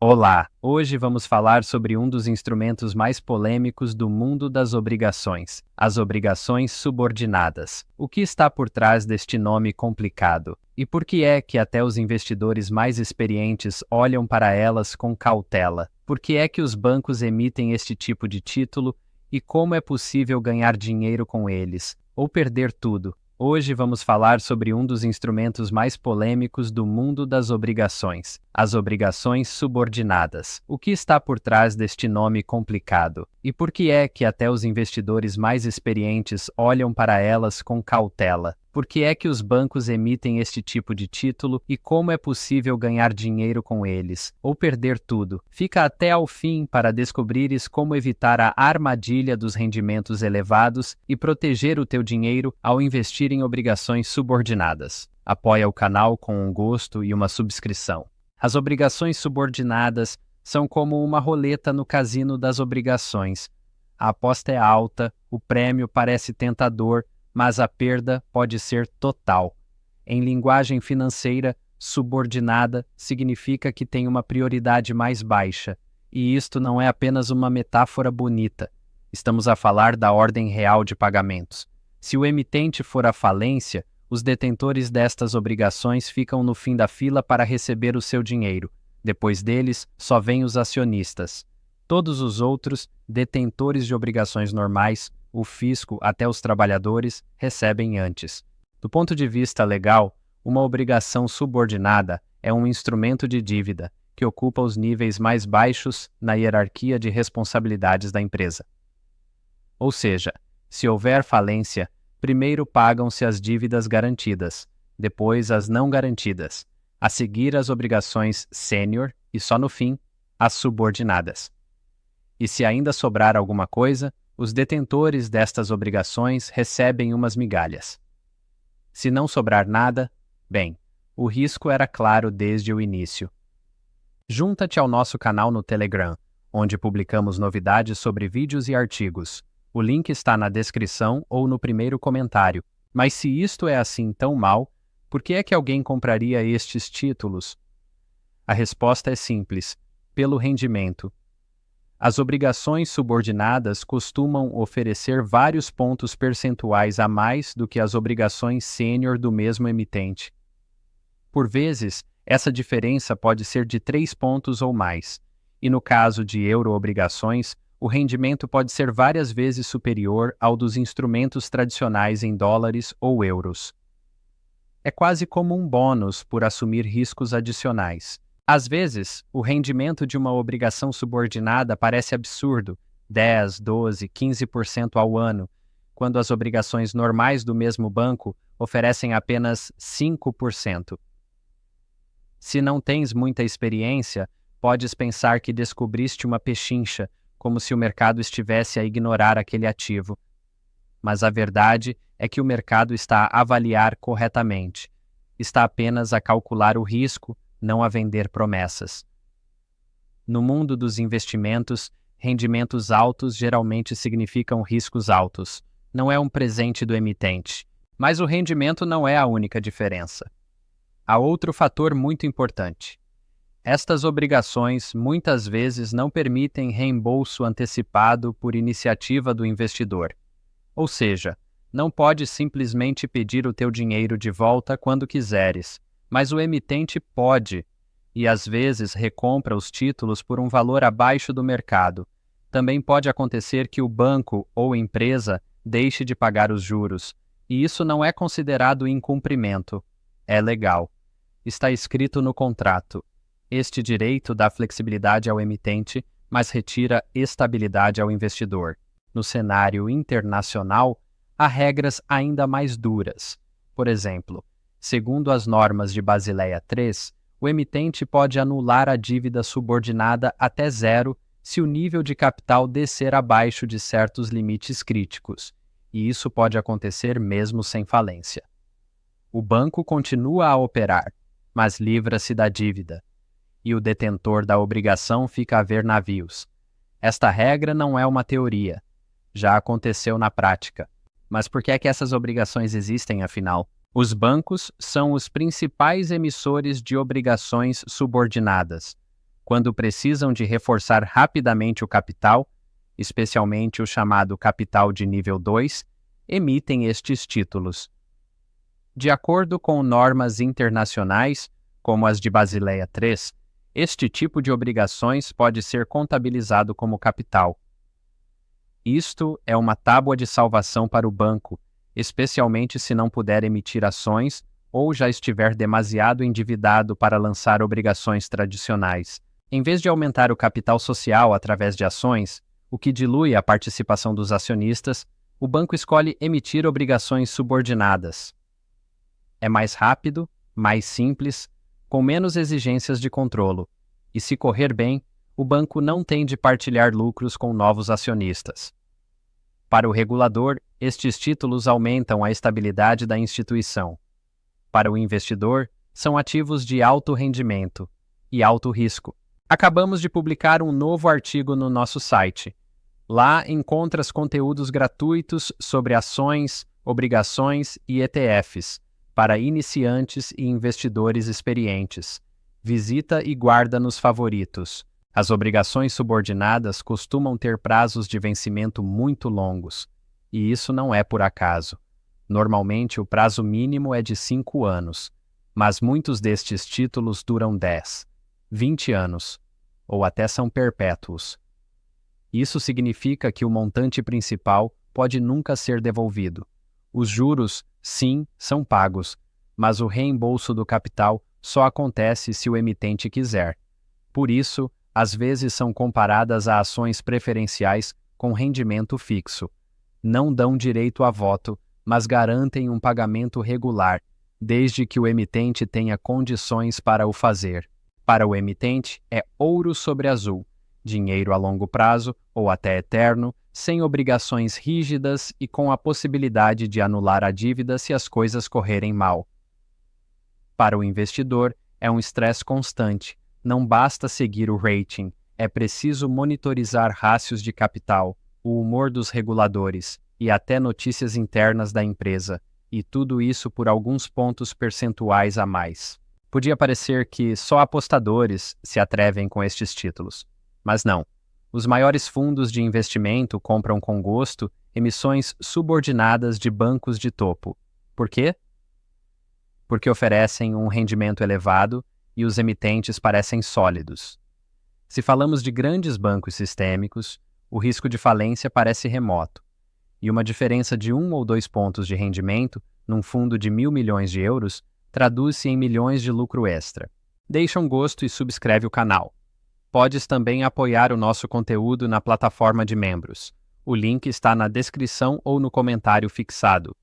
Olá! Hoje vamos falar sobre um dos instrumentos mais polêmicos do mundo das obrigações, as obrigações subordinadas. O que está por trás deste nome complicado? E por que é que até os investidores mais experientes olham para elas com cautela? Por que é que os bancos emitem este tipo de título e como é possível ganhar dinheiro com eles, ou perder tudo? Hoje vamos falar sobre um dos instrumentos mais polêmicos do mundo das obrigações, as obrigações subordinadas. O que está por trás deste nome complicado? E por que é que até os investidores mais experientes olham para elas com cautela? Por que é que os bancos emitem este tipo de título e como é possível ganhar dinheiro com eles, ou perder tudo? Fica até ao fim para descobrires como evitar a armadilha dos rendimentos elevados e proteger o teu dinheiro ao investir em obrigações subordinadas. Apoia o canal com um gosto e uma subscrição. As obrigações subordinadas são como uma roleta no cassino das obrigações. A aposta é alta, o prêmio parece tentador, mas a perda pode ser total. Em linguagem financeira, subordinada significa que tem uma prioridade mais baixa, e isto não é apenas uma metáfora bonita. Estamos a falar da ordem real de pagamentos. Se o emitente for à falência, os detentores destas obrigações ficam no fim da fila para receber o seu dinheiro. Depois deles, só vêm os acionistas. Todos os outros, detentores de obrigações normais, o fisco até os trabalhadores, recebem antes. Do ponto de vista legal, uma obrigação subordinada é um instrumento de dívida que ocupa os níveis mais baixos na hierarquia de responsabilidades da empresa. Ou seja, se houver falência, primeiro pagam-se as dívidas garantidas, depois as não garantidas, a seguir as obrigações sênior e só no fim, as subordinadas. E se ainda sobrar alguma coisa, os detentores destas obrigações recebem umas migalhas. Se não sobrar nada, bem, o risco era claro desde o início. Junta-te ao nosso canal no Telegram, onde publicamos novidades sobre vídeos e artigos. O link está na descrição ou no primeiro comentário. Mas se isto é assim tão mal, por que é que alguém compraria estes títulos? A resposta é simples: pelo rendimento. As obrigações subordinadas costumam oferecer vários pontos percentuais a mais do que as obrigações sênior do mesmo emitente. Por vezes, essa diferença pode ser de 3 pontos ou mais, e no caso de euroobrigações, o rendimento pode ser várias vezes superior ao dos instrumentos tradicionais em dólares ou euros. É quase como um bônus por assumir riscos adicionais. Às vezes, o rendimento de uma obrigação subordinada parece absurdo, 10, 12, 15% ao ano, quando as obrigações normais do mesmo banco oferecem apenas 5%. Se não tens muita experiência, podes pensar que descobriste uma pechincha, como se o mercado estivesse a ignorar aquele ativo. Mas a verdade é que o mercado está a avaliar corretamente. Está apenas a calcular o risco, não a vender promessas. No mundo dos investimentos, rendimentos altos geralmente significam riscos altos. Não é um presente do emitente. Mas o rendimento não é a única diferença. Há outro fator muito importante. Estas obrigações muitas vezes não permitem reembolso antecipado por iniciativa do investidor. Ou seja, não podes simplesmente pedir o teu dinheiro de volta quando quiseres, mas o emitente pode, e às vezes recompra os títulos por um valor abaixo do mercado. Também pode acontecer que o banco ou empresa deixe de pagar os juros, e isso não é considerado incumprimento. É legal. Está escrito no contrato. Este direito dá flexibilidade ao emitente, mas retira estabilidade ao investidor. No cenário internacional, há regras ainda mais duras. Por exemplo, segundo as normas de Basileia III, o emitente pode anular a dívida subordinada até zero se o nível de capital descer abaixo de certos limites críticos, e isso pode acontecer mesmo sem falência. O banco continua a operar, mas livra-se da dívida, e o detentor da obrigação fica a ver navios. Esta regra não é uma teoria, já aconteceu na prática. Mas por que é que essas obrigações existem, afinal? Os bancos são os principais emissores de obrigações subordinadas. quando precisam de reforçar rapidamente o capital, especialmente o chamado capital de nível 2, emitem estes títulos. De acordo com normas internacionais, como as de Basileia III, este tipo de obrigações pode ser contabilizado como capital. Isto é uma tábua de salvação para o banco, especialmente se não puder emitir ações ou já estiver demasiado endividado para lançar obrigações tradicionais. Em vez de aumentar o capital social através de ações, o que dilui a participação dos acionistas, o banco escolhe emitir obrigações subordinadas. É mais rápido, mais simples, com menos exigências de controlo, e se correr bem, o banco não tem de partilhar lucros com novos acionistas. Para o regulador, estes títulos aumentam a estabilidade da instituição. Para o investidor, são ativos de alto rendimento e alto risco. Acabamos de publicar um novo artigo no nosso site. Lá encontras conteúdos gratuitos sobre ações, obrigações e ETFs, para iniciantes e investidores experientes. Visita e guarda nos favoritos. As obrigações subordinadas costumam ter prazos de vencimento muito longos, e isso não é por acaso. Normalmente o prazo mínimo é de 5 anos, mas muitos destes títulos duram 10, 20 anos, ou até são perpétuos. Isso significa que o montante principal pode nunca ser devolvido. Os juros, sim, são pagos, mas o reembolso do capital só acontece se o emitente quiser. Por isso, às vezes são comparadas a ações preferenciais com rendimento fixo. Não dão direito a voto, mas garantem um pagamento regular, desde que o emitente tenha condições para o fazer. Para o emitente, é ouro sobre azul, dinheiro a longo prazo ou até eterno, sem obrigações rígidas e com a possibilidade de anular a dívida se as coisas correrem mal. Para o investidor, é um estresse constante. Não basta seguir o rating, é preciso monitorizar rácios de capital, o humor dos reguladores e até notícias internas da empresa, e tudo isso por alguns pontos percentuais a mais. Podia parecer que só apostadores se atrevem com estes títulos, mas não. Os maiores fundos de investimento compram com gosto emissões subordinadas de bancos de topo. Por quê? Porque oferecem um rendimento elevado e os emitentes parecem sólidos. Se falamos de grandes bancos sistêmicos, o risco de falência parece remoto, e uma diferença de 1 ou 2 pontos de rendimento num fundo de 1.000 milhões de euros traduz-se em milhões de lucro extra. Deixa um gosto e subscreve o canal. Podes também apoiar o nosso conteúdo na plataforma de membros. O link está na descrição ou no comentário fixado.